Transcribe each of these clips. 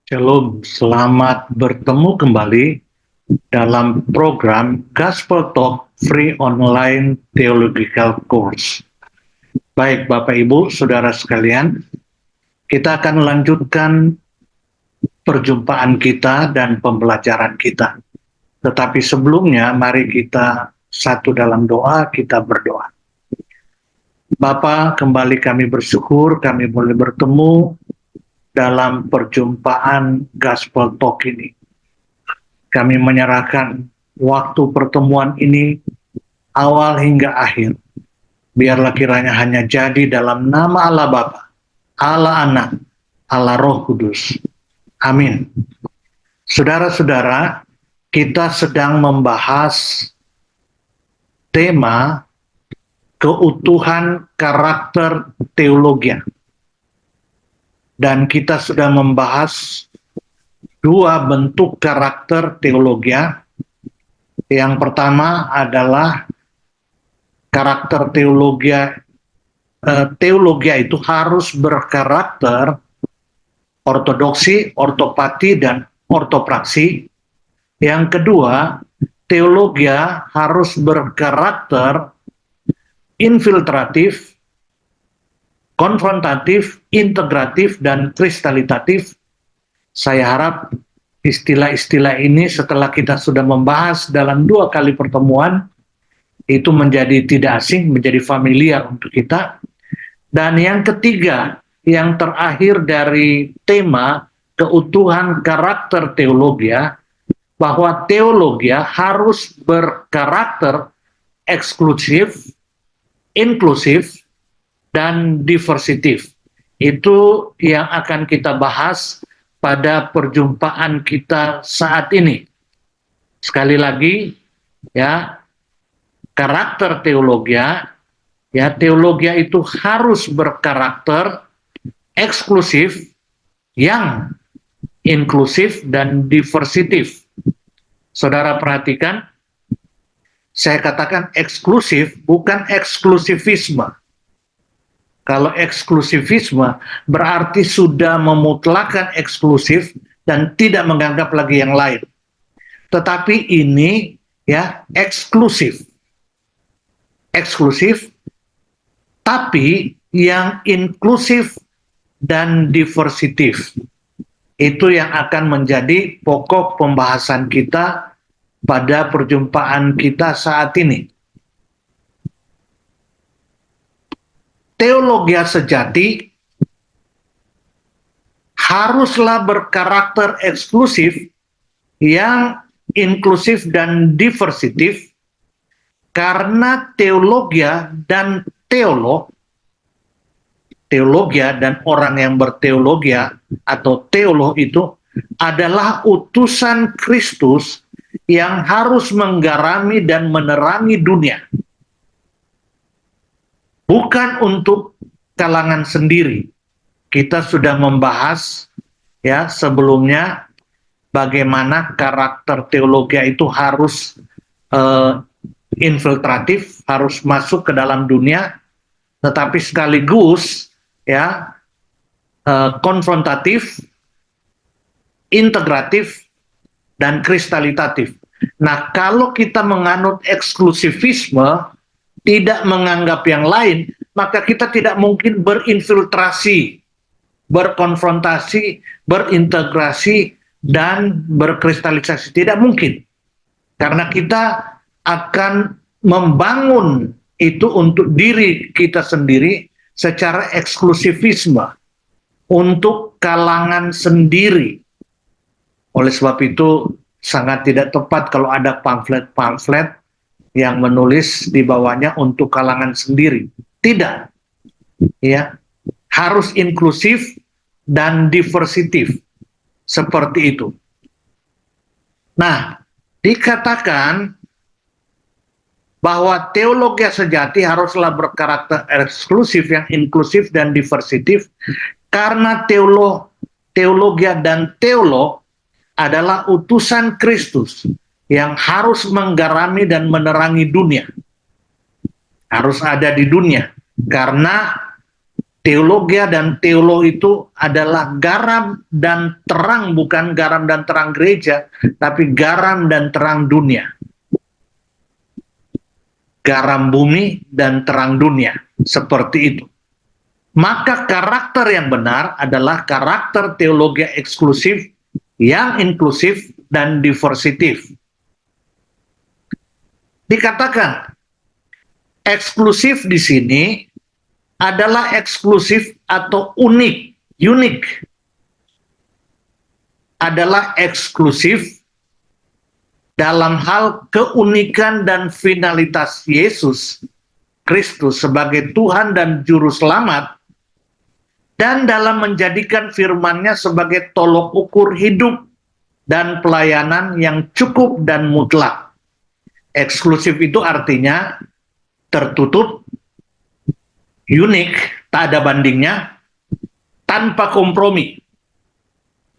Shalom, selamat bertemu kembali dalam program Gospel Talk Free Online Theological Course. Baik Bapak Ibu, Saudara sekalian, kita akan melanjutkan perjumpaan kita dan pembelajaran kita. Tetapi sebelumnya, mari kita satu dalam doa, kita berdoa. Bapa, kembali kami bersyukur, kami boleh bertemu dalam perjumpaan Gospel Talk ini. Kami menyerahkan waktu pertemuan ini awal hingga akhir. Biarlah kiranya hanya jadi dalam nama Allah Bapa, Allah Anak, Allah Roh Kudus. Amin. Saudara-saudara, kita sedang membahas tema keutuhan karakter teologi. Dan kita sudah membahas dua bentuk karakter teologi. Yang pertama adalah karakter teologi itu harus berkarakter ortodoksi, ortopati, dan ortopraksi. Yang kedua, teologi harus berkarakter infiltratif, konfrontatif, integratif, dan kristalitatif. Saya harap istilah-istilah ini setelah kita sudah membahas dalam 2 kali pertemuan, itu menjadi tidak asing, menjadi familiar untuk kita. Dan yang ketiga, yang terakhir dari tema keutuhan karakter teologi, bahwa teologi harus berkarakter eksklusif, inklusif, dan diversitif. Itu yang akan kita bahas pada perjumpaan kita saat ini. Sekali lagi, ya, karakter teologi, ya, teologi itu harus berkarakter eksklusif, yang inklusif dan diversitif. Saudara perhatikan, saya katakan eksklusif, bukan eksklusivisme. Kalau eksklusivisme berarti sudah memutlakan eksklusif dan tidak menganggap lagi yang lain. Tetapi ini ya eksklusif. Eksklusif, tapi yang inklusif dan diversitif. Itu yang akan menjadi pokok pembahasan kita pada perjumpaan kita saat ini. Teologi sejati haruslah berkarakter eksklusif, yang inklusif dan diversitif, karena teologi dan orang yang berteologi atau teolog itu adalah utusan Kristus yang harus menggarami dan menerangi dunia. Bukan untuk kalangan sendiri. Kita sudah membahas ya sebelumnya bagaimana karakter teologi itu harus infiltratif, harus masuk ke dalam dunia, tetapi sekaligus ya konfrontatif, integratif, dan kristalitatif. Nah, kalau kita menganut eksklusivisme, tidak menganggap yang lain, maka kita tidak mungkin berinfiltrasi, berkonfrontasi, berintegrasi, dan berkristalisasi. Tidak mungkin. Karena kita akan membangun itu untuk diri kita sendiri secara eksklusivisme, untuk kalangan sendiri. Oleh sebab itu, sangat tidak tepat kalau ada pamflet-pamflet yang menulis di bawahnya untuk kalangan sendiri. Tidak. Ya, harus inklusif dan diversitif. Seperti itu. Nah, dikatakan bahwa teologi sejati haruslah berkarakter eksklusif, yang inklusif dan diversitif, karena teologi dan teolog adalah utusan Kristus yang harus menggarami dan menerangi dunia. Harus ada di dunia. Karena Teologia dan teolo itu adalah garam dan terang, bukan garam dan terang gereja, tapi garam dan terang dunia. Garam bumi dan terang dunia, seperti itu. Maka karakter yang benar adalah karakter teologi eksklusif yang inklusif dan diversitif. Dikatakan eksklusif di sini adalah eksklusif atau unik. Adalah eksklusif dalam hal keunikan dan finalitas Yesus Kristus sebagai Tuhan dan Juru Selamat, dan dalam menjadikan firman-Nya sebagai tolok ukur hidup dan pelayanan yang cukup dan mutlak. Eksklusif itu artinya tertutup, unik, tak ada bandingnya, tanpa kompromi.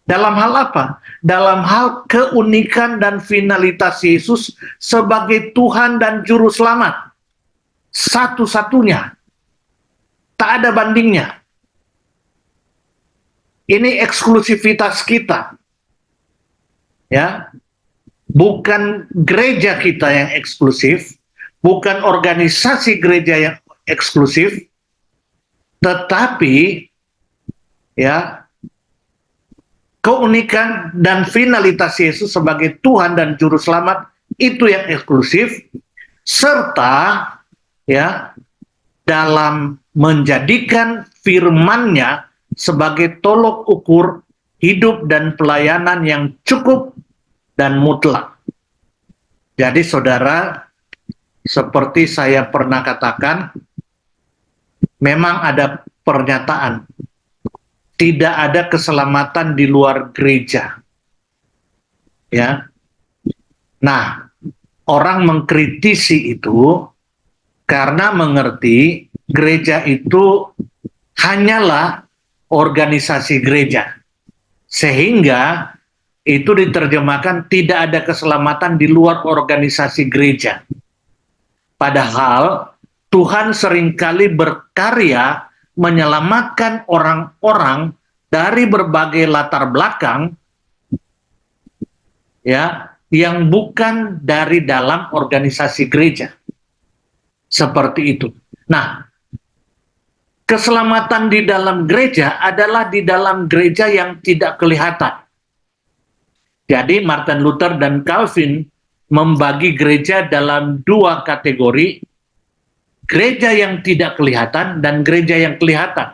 Dalam hal apa? Dalam hal keunikan dan finalitas Yesus sebagai Tuhan dan Juru Selamat. Satu-satunya. Tak ada bandingnya. Ini eksklusivitas kita. Ya. Bukan gereja kita yang eksklusif, bukan organisasi gereja yang eksklusif, tetapi ya, keunikan dan finalitas Yesus sebagai Tuhan dan Juru Selamat itu yang eksklusif, serta ya dalam menjadikan firman-Nya sebagai tolok ukur hidup dan pelayanan yang cukup dan mutlak. Jadi saudara, seperti saya pernah katakan, memang ada pernyataan tidak ada keselamatan di luar gereja. Ya. Nah, orang mengkritisi itu karena mengerti gereja itu hanyalah organisasi gereja. Sehingga itu diterjemahkan tidak ada keselamatan di luar organisasi gereja. Padahal Tuhan seringkali berkarya menyelamatkan orang-orang dari berbagai latar belakang ya yang bukan dari dalam organisasi gereja. Seperti itu. Nah, keselamatan di dalam gereja adalah di dalam gereja yang tidak kelihatan. Jadi Martin Luther dan Calvin membagi gereja dalam dua kategori, gereja yang tidak kelihatan dan gereja yang kelihatan.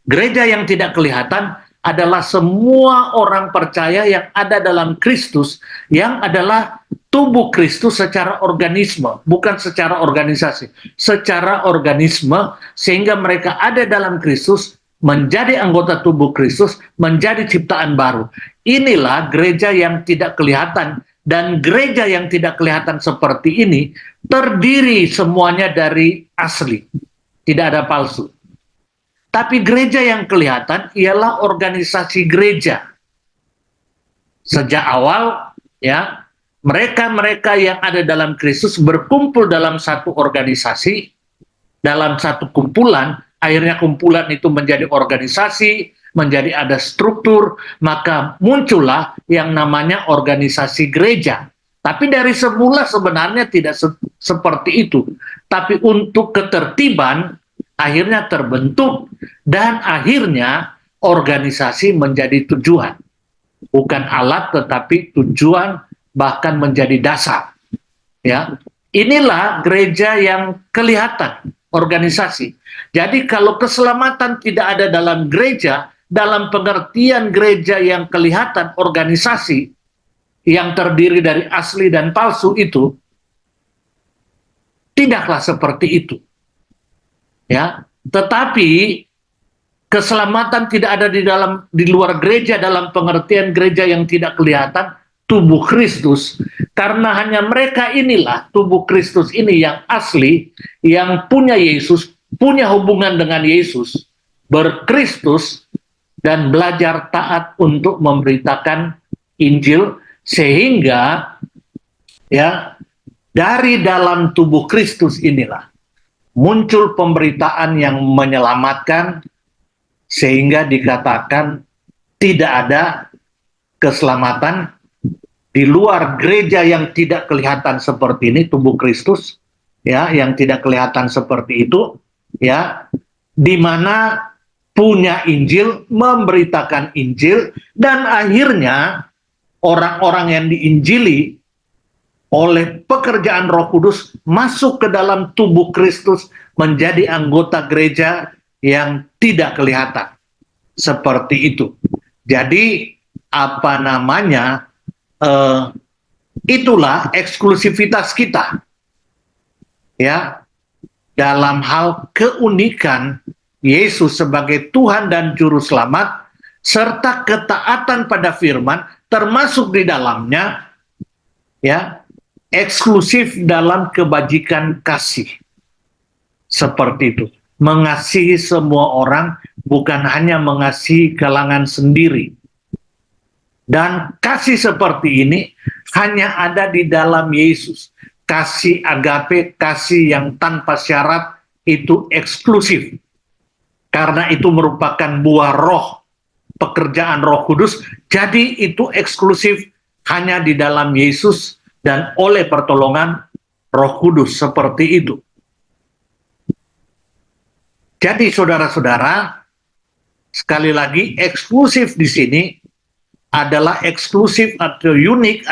Gereja yang tidak kelihatan adalah semua orang percaya yang ada dalam Kristus, yang adalah tubuh Kristus secara organisme, bukan secara organisasi, secara organisme, sehingga mereka ada dalam Kristus, menjadi anggota tubuh Kristus, menjadi ciptaan baru. Inilah gereja yang tidak kelihatan, dan gereja yang tidak kelihatan seperti ini terdiri semuanya dari asli, tidak ada palsu. Tapi gereja yang kelihatan ialah organisasi gereja. Sejak awal, ya, mereka-mereka yang ada dalam Kristus berkumpul dalam satu organisasi, dalam satu kumpulan, akhirnya kumpulan itu menjadi organisasi, menjadi ada struktur, maka muncullah yang namanya organisasi gereja. Tapi dari semula sebenarnya tidak seperti itu. Tapi untuk ketertiban, akhirnya terbentuk, dan akhirnya organisasi menjadi tujuan. Bukan alat, tetapi tujuan, bahkan menjadi dasar. Ya, inilah gereja yang kelihatan, organisasi. Jadi kalau keselamatan tidak ada dalam gereja, dalam pengertian gereja yang kelihatan, organisasi yang terdiri dari asli dan palsu itu, tidaklah seperti itu. Ya, tetapi keselamatan tidak ada di luar gereja dalam pengertian gereja yang tidak kelihatan, tubuh Kristus, karena hanya mereka inilah tubuh Kristus ini yang asli, yang punya Yesus, punya hubungan dengan Yesus, berkristus, dan belajar taat untuk memberitakan Injil, sehingga ya dari dalam tubuh Kristus inilah muncul pemberitaan yang menyelamatkan, sehingga dikatakan tidak ada keselamatan di luar gereja yang tidak kelihatan seperti ini, tubuh Kristus, ya, yang tidak kelihatan seperti itu, ya, di mana punya Injil, memberitakan Injil, dan akhirnya orang-orang yang diinjili oleh pekerjaan Roh Kudus masuk ke dalam tubuh Kristus, menjadi anggota gereja yang tidak kelihatan. Seperti itu. Jadi apa namanya, itulah eksklusivitas kita, ya, dalam hal keunikan Yesus sebagai Tuhan dan Juru Selamat, serta ketaatan pada firman, termasuk di dalamnya, ya, eksklusif dalam kebajikan kasih. Seperti itu. Mengasihi semua orang, bukan hanya mengasihi kalangan sendiri. Dan kasih seperti ini hanya ada di dalam Yesus. Kasih agape, kasih yang tanpa syarat, itu eksklusif. Karena itu merupakan buah roh, pekerjaan Roh Kudus, jadi itu eksklusif hanya di dalam Yesus dan oleh pertolongan Roh Kudus, seperti itu. Jadi saudara-saudara, sekali lagi, eksklusif di sini adalah eksklusif atau unik,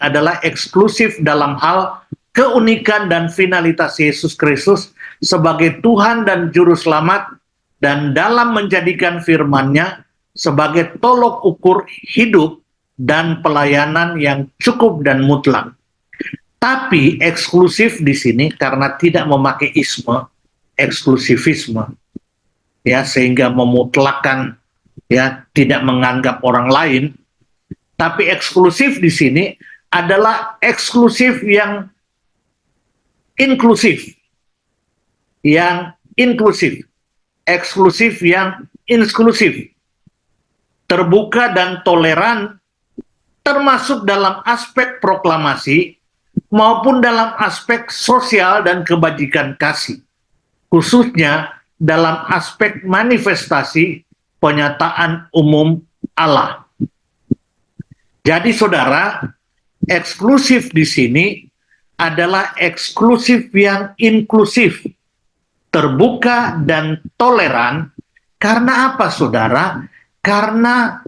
adalah eksklusif dalam hal keunikan dan finalitas Yesus Kristus sebagai Tuhan dan Juru Selamat, dan dalam menjadikan firman-Nya sebagai tolok ukur hidup dan pelayanan yang cukup dan mutlak. Tapi eksklusif di sini karena tidak memakai isme, eksklusivisme, ya, sehingga memutlakkan, ya, tidak menganggap orang lain. Tapi eksklusif di sini adalah eksklusif yang inklusif, eksklusif yang inklusif, terbuka dan toleran, termasuk dalam aspek proklamasi maupun dalam aspek sosial dan kebajikan kasih, khususnya dalam aspek manifestasi penyataan umum Allah. Jadi saudara, eksklusif di sini adalah eksklusif yang inklusif, terbuka dan toleran. Karena apa saudara? Karena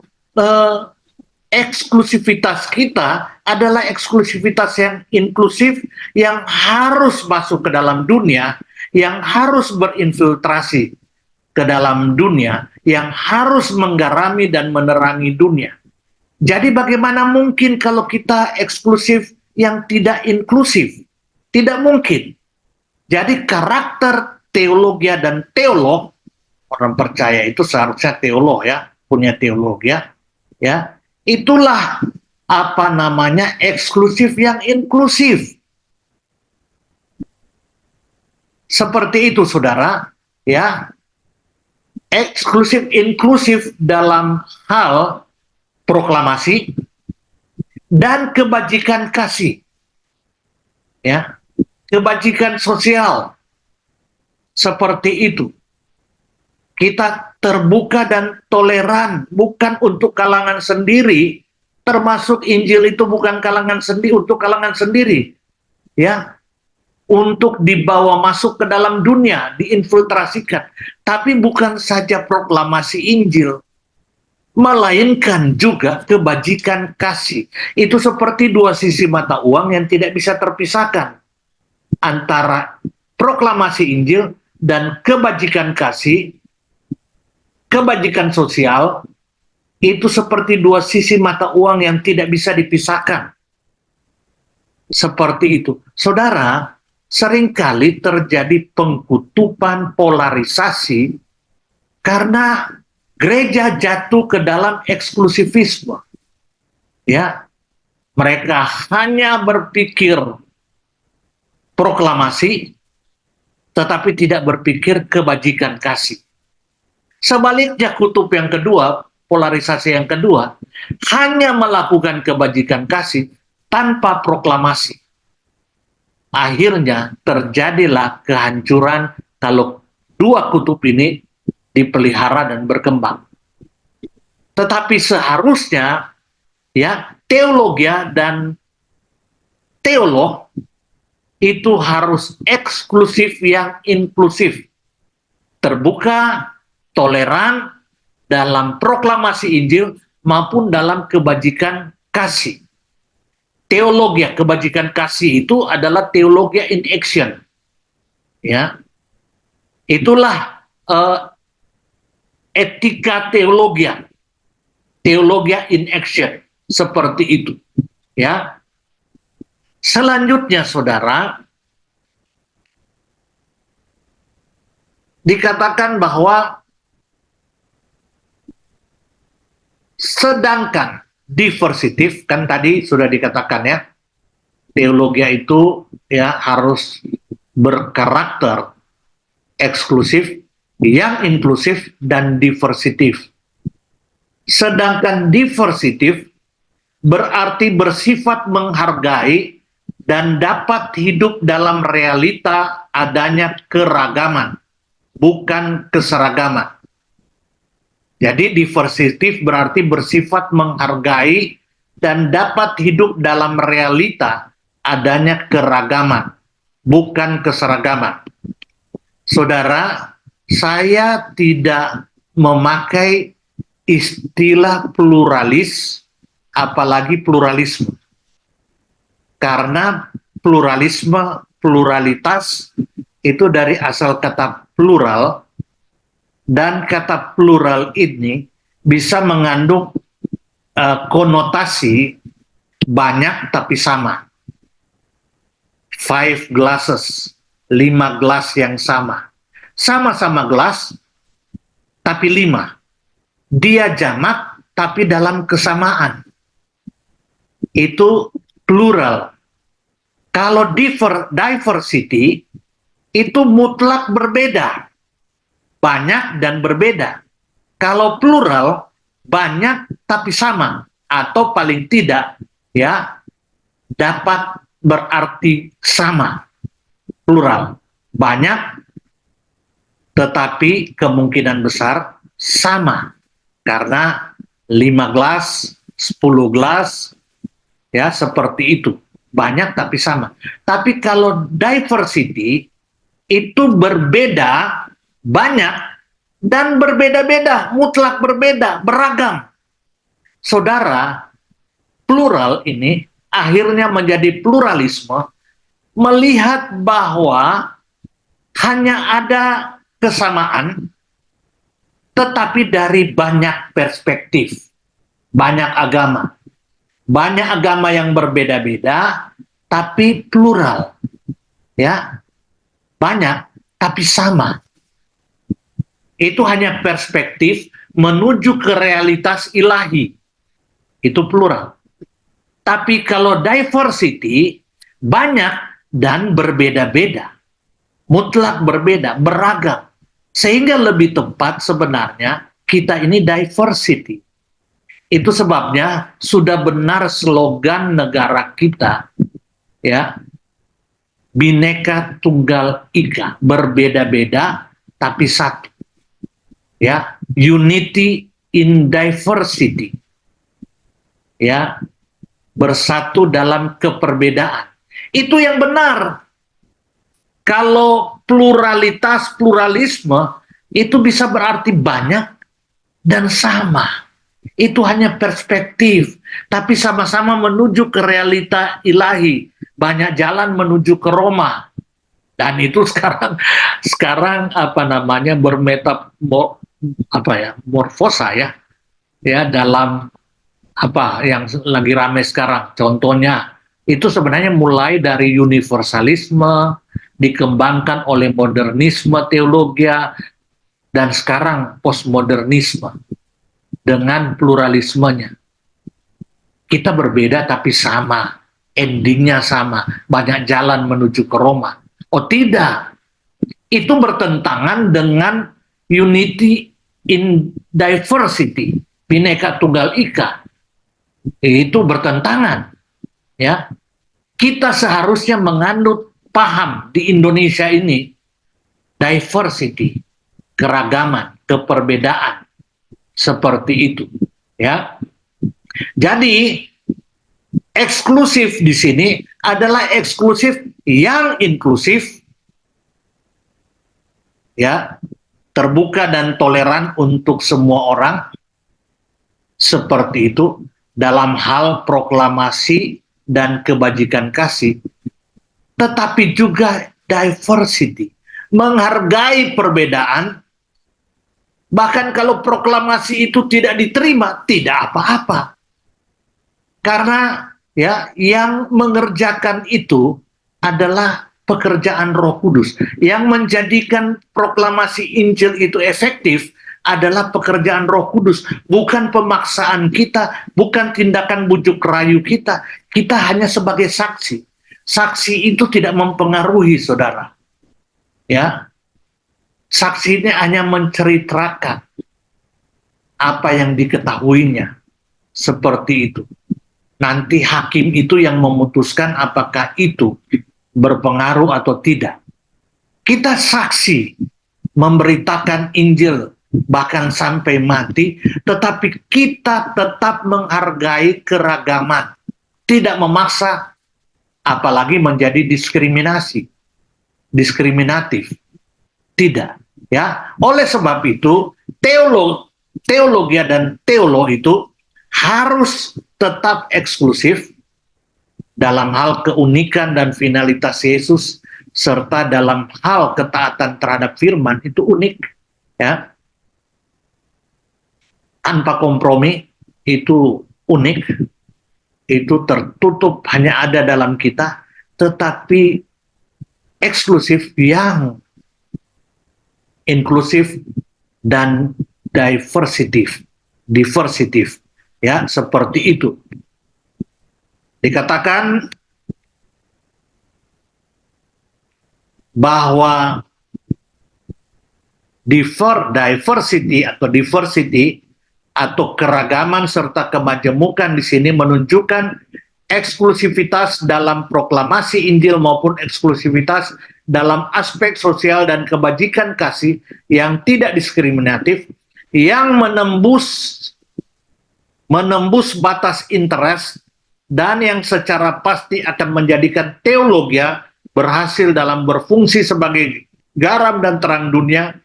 eksklusivitas kita adalah eksklusivitas yang inklusif, yang harus masuk ke dalam dunia, yang harus berinfiltrasi ke dalam dunia, yang harus menggarami dan menerangi dunia. Jadi bagaimana mungkin kalau kita eksklusif yang tidak inklusif? Tidak mungkin. Jadi karakter teologia dan teolog, orang percaya itu seharusnya teolog, ya, punya teologi, ya, itulah apa namanya eksklusif yang inklusif. Seperti itu saudara, ya. Eksklusif inklusif dalam hal proklamasi dan kebajikan kasih, ya, kebajikan sosial, seperti itu. Kita terbuka dan toleran, bukan untuk kalangan sendiri, termasuk Injil itu bukan kalangan sendiri, untuk kalangan sendiri, ya, untuk dibawa masuk ke dalam dunia, diinfiltrasikan. Tapi bukan saja proklamasi Injil, melainkan juga kebajikan kasih. Itu seperti dua sisi mata uang yang tidak bisa terpisahkan, antara proklamasi Injil dan kebajikan kasih, kebajikan sosial. Itu seperti dua sisi mata uang yang tidak bisa dipisahkan. Seperti itu. Saudara, seringkali terjadi pengkutupan, polarisasi, karena gereja jatuh ke dalam eksklusivisme. Ya, mereka hanya berpikir proklamasi, tetapi tidak berpikir kebajikan kasih. Sebaliknya kutub yang kedua, polarisasi yang kedua, hanya melakukan kebajikan kasih tanpa proklamasi. Akhirnya terjadilah kehancuran kalau dua kutub ini dipelihara dan berkembang. Tetapi seharusnya ya teologia dan teolog itu harus eksklusif yang inklusif, terbuka, toleran dalam proklamasi Injil maupun dalam kebajikan kasih. Teologi kebajikan kasih itu adalah teologi in action. Ya. Itulah etika teologi. Teologi in action seperti itu. Ya. Selanjutnya Saudara, dikatakan bahwa sedangkan diversitif, kan tadi sudah dikatakan ya, teologi itu ya harus berkarakter eksklusif, yang inklusif dan diversitif. Sedangkan diversitif berarti bersifat menghargai dan dapat hidup dalam realita adanya keragaman, bukan keseragaman. Jadi diversitif berarti bersifat menghargai dan dapat hidup dalam realita adanya keragaman, bukan keseragaman. Saudara, saya tidak memakai istilah pluralis, apalagi pluralisme. Karena pluralitas itu dari asal kata plural, dan kata plural ini bisa mengandung konotasi banyak tapi sama. 5 glasses, 5 gelas yang sama. Sama-sama gelas, tapi 5. Dia jamak, tapi dalam kesamaan. Itu plural. Kalau diversity, itu mutlak berbeda. Banyak dan berbeda. Kalau plural, banyak tapi sama. Atau paling tidak, ya, dapat berarti sama. Plural. Banyak, tetapi kemungkinan besar sama. Karena 5 gelas, 10 gelas, ya seperti itu. Banyak tapi sama. Tapi kalau diversity, itu berbeda, banyak, dan berbeda-beda, mutlak berbeda, beragam. Saudara, plural ini akhirnya menjadi pluralisme, melihat bahwa hanya ada kesamaan, tetapi dari banyak perspektif, banyak agama. Banyak agama yang berbeda-beda, tapi plural. Ya, banyak, tapi sama. Itu hanya perspektif menuju ke realitas ilahi. Itu plural. Tapi kalau diversity, banyak dan berbeda-beda. Mutlak berbeda, beragam. Sehingga lebih tepat sebenarnya kita ini diversity. Itu sebabnya sudah benar slogan negara kita, ya, Bhinneka Tunggal Ika, berbeda-beda tapi satu. Ya, unity in diversity. Ya, bersatu dalam keperbedaan. Itu yang benar. Kalau pluralisme itu bisa berarti banyak dan sama. Itu hanya perspektif, tapi sama-sama menuju ke realita ilahi. Banyak jalan menuju ke Roma. Dan itu sekarang apa namanya morfosa ya dalam apa yang lagi rame sekarang. Contohnya itu sebenarnya mulai dari universalisme, dikembangkan oleh modernisme teologi, dan sekarang postmodernisme dengan pluralismenya. Kita berbeda tapi sama, endingnya sama, banyak jalan menuju ke Roma. Oh tidak, itu bertentangan dengan unity in diversity, Bhinneka Tunggal Ika. Itu bertentangan. Ya, kita seharusnya menganut paham di Indonesia ini diversity, keragaman, keperbedaan, seperti itu, ya. Jadi eksklusif di sini adalah eksklusif yang inklusif, ya, terbuka dan toleran untuk semua orang, seperti itu dalam hal proklamasi dan kebajikan kasih, tetapi juga diversity, menghargai perbedaan. Bahkan kalau proklamasi itu tidak diterima, tidak apa-apa. Karena ya yang mengerjakan itu adalah pekerjaan Roh Kudus. Yang menjadikan proklamasi Injil itu efektif adalah pekerjaan Roh Kudus, bukan pemaksaan kita, bukan tindakan bujuk rayu kita. Kita hanya sebagai saksi. Saksi itu tidak mempengaruhi, saudara. Ya, saksi ini hanya menceritakan apa yang diketahuinya, seperti itu. Nanti hakim itu yang memutuskan apakah itu berpengaruh atau tidak. Kita saksi memberitakan Injil bahkan sampai mati, tetapi kita tetap menghargai keragaman, tidak memaksa, apalagi menjadi diskriminatif. Tidak, ya. Oleh sebab itu, teologia dan teolog itu harus tetap eksklusif dalam hal keunikan dan finalitas Yesus, serta dalam hal ketaatan terhadap firman itu unik, ya. Tanpa kompromi, itu unik, itu tertutup, hanya ada dalam kita, tetapi eksklusif yang inklusif dan diversitif, ya, seperti itu. Dikatakan bahwa diversity atau keragaman serta kemajemukan di sini menunjukkan eksklusivitas dalam proklamasi Injil maupun eksklusivitas dalam aspek sosial dan kebajikan kasih yang tidak diskriminatif, yang menembus batas interest, dan yang secara pasti akan menjadikan teologia berhasil dalam berfungsi sebagai garam dan terang dunia,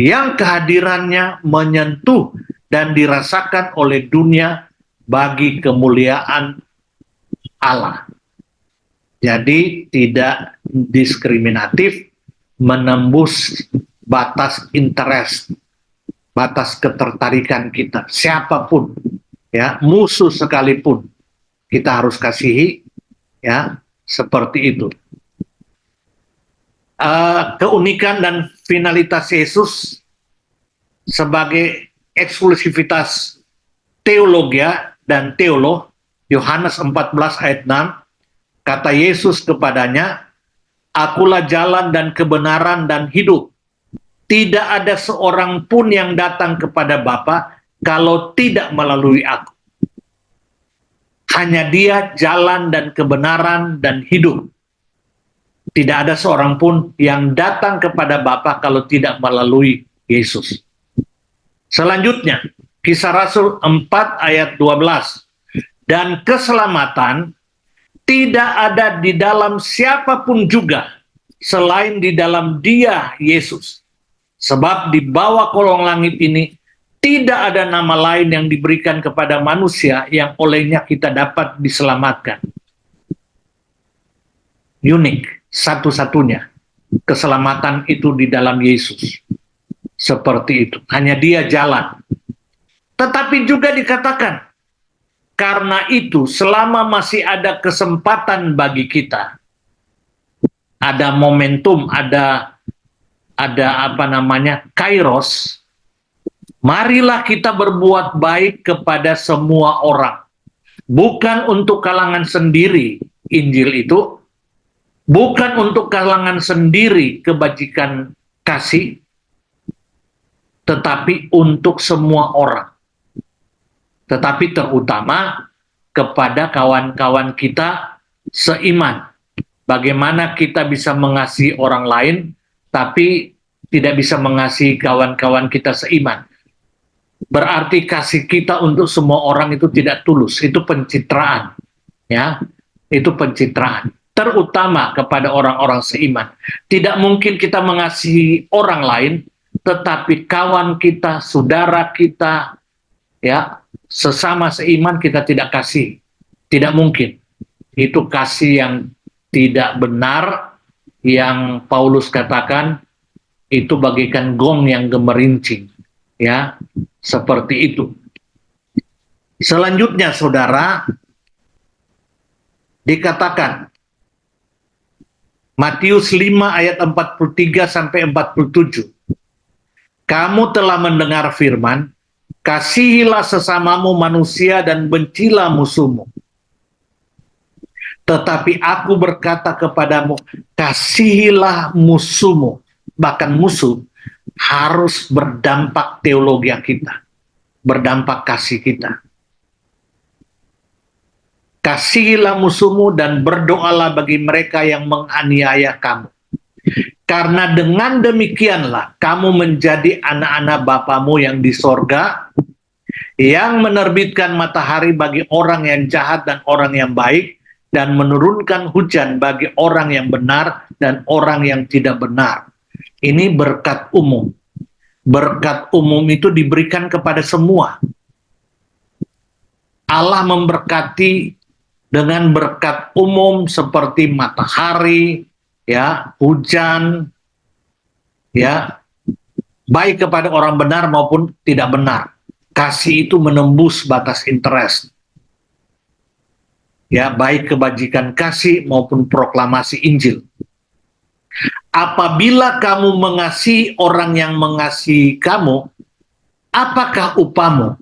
yang kehadirannya menyentuh dan dirasakan oleh dunia bagi kemuliaan Allah. Jadi tidak diskriminatif, menembus batas interest, batas ketertarikan kita, siapapun, ya, musuh sekalipun kita harus kasihi, ya, seperti itu. Keunikan dan finalitas Yesus sebagai eksklusivitas teologia dan teolog, Yohanes 14 ayat 6, kata Yesus kepadanya, "Akulah jalan dan kebenaran dan hidup. Tidak ada seorang pun yang datang kepada Bapa kalau tidak melalui aku." Hanya Dia jalan dan kebenaran dan hidup. Tidak ada seorang pun yang datang kepada Bapa kalau tidak melalui Yesus. Selanjutnya, Kisah Rasul 4 ayat 12. Dan keselamatan tidak ada di dalam siapapun juga selain di dalam Dia, Yesus. Sebab di bawah kolong langit ini tidak ada nama lain yang diberikan kepada manusia yang olehnya kita dapat diselamatkan. Unik, satu-satunya. Keselamatan itu di dalam Yesus. Seperti itu. Hanya Dia jalan. Tetapi juga dikatakan, karena itu selama masih ada kesempatan bagi kita, ada momentum, ada kairos, marilah kita berbuat baik kepada semua orang. Bukan untuk kalangan sendiri Injil itu, bukan untuk kalangan sendiri kebajikan kasih, tetapi untuk semua orang. Tetapi terutama kepada kawan-kawan kita seiman. Bagaimana kita bisa mengasihi orang lain, tapi tidak bisa mengasihi kawan-kawan kita seiman, berarti kasih kita untuk semua orang itu tidak tulus. Itu pencitraan, ya. Itu pencitraan, terutama kepada orang-orang seiman. Tidak mungkin kita mengasihi orang lain, tetapi kawan kita, saudara kita, ya, sesama seiman kita tidak kasih. Tidak mungkin. Itu kasih yang tidak benar, yang Paulus katakan itu bagaikan gong yang gemerincing, ya, seperti itu. Selanjutnya, saudara, dikatakan Matius 5 ayat 43 sampai 47. Kamu telah mendengar firman, kasihilah sesamamu manusia dan bencilah musuhmu. Tetapi aku berkata kepadamu, kasihilah musuhmu. Bahkan musuh harus berdampak teologi kita, berdampak kasih kita. Kasihilah musuhmu dan berdoalah bagi mereka yang menganiaya kamu. Karena dengan demikianlah kamu menjadi anak-anak Bapamu yang di sorga, yang menerbitkan matahari bagi orang yang jahat dan orang yang baik, dan menurunkan hujan bagi orang yang benar dan orang yang tidak benar. Ini berkat umum. Berkat umum itu diberikan kepada semua. Allah memberkati dengan berkat umum seperti matahari, ya, hujan, ya, baik kepada orang benar maupun tidak benar. Kasih itu menembus batas interest. Ya, baik kebajikan kasih maupun proklamasi Injil. Apabila kamu mengasihi orang yang mengasihi kamu, apakah upamu?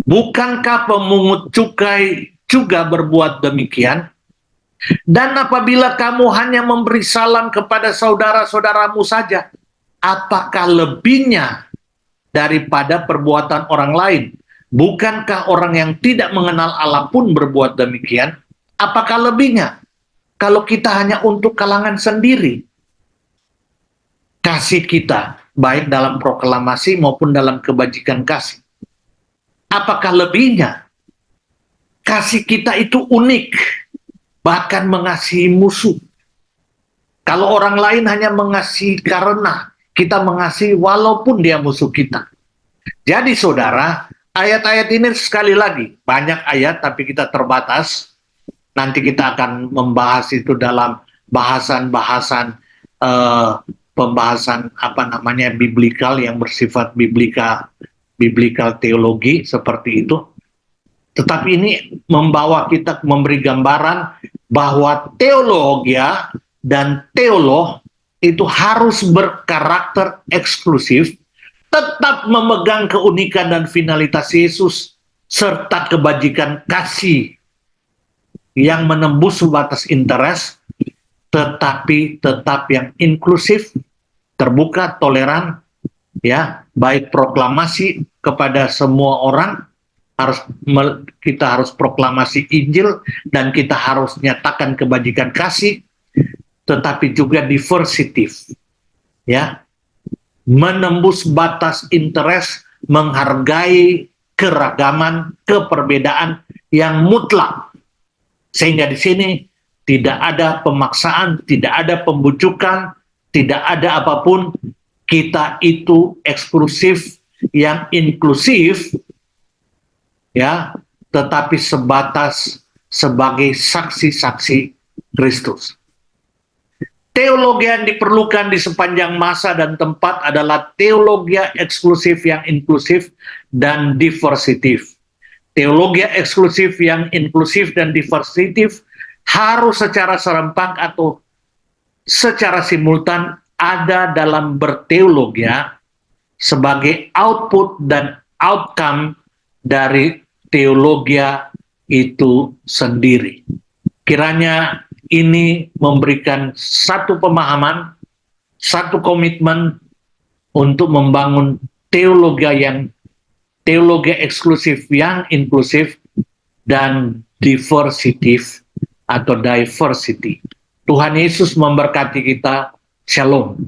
Bukankah pemungut cukai juga berbuat demikian? Dan apabila kamu hanya memberi salam kepada saudara-saudaramu saja, apakah lebihnya daripada perbuatan orang lain? Bukankah orang yang tidak mengenal Allah pun berbuat demikian? Apakah lebihnya? Kalau kita hanya untuk kalangan sendiri, kasih kita, baik dalam proklamasi maupun dalam kebajikan kasih, apakah lebihnya? Kasih kita itu unik, bahkan mengasihi musuh. Kalau orang lain hanya mengasihi karena kita mengasihi walaupun dia musuh kita. Jadi saudara, ayat-ayat ini sekali lagi, banyak ayat tapi kita terbatas. Nanti kita akan membahas itu dalam bahasan-bahasan pembahasan biblikal yang bersifat biblikal teologi seperti itu. Tetapi ini membawa kita memberi gambaran bahwa teologia dan teolog itu harus berkarakter eksklusif, tetap memegang keunikan dan finalitas Yesus, serta kebajikan kasih yang menembus batas interest, tetapi tetap yang inklusif, terbuka, toleran, ya, baik proklamasi kepada semua orang, kita harus proklamasi Injil dan kita harus nyatakan kebajikan kasih, tetapi juga diversitif, ya, menembus batas interest, menghargai keragaman, keperbedaan yang mutlak. Sehingga di sini tidak ada pemaksaan, tidak ada pembujukan, tidak ada apapun. Kita itu eksklusif, yang inklusif, ya, tetapi sebatas sebagai saksi-saksi Kristus. Teologi yang diperlukan di sepanjang masa dan tempat adalah teologi eksklusif yang inklusif dan diversitif. Teologi eksklusif yang inklusif dan diversitif harus secara serempak atau secara simultan ada dalam berteologi sebagai output dan outcome dari teologi itu sendiri. Kiranya ini memberikan satu pemahaman, satu komitmen untuk membangun teologi eksklusif yang inklusif dan diversitif atau diversity. Tuhan Yesus memberkati kita. Shalom.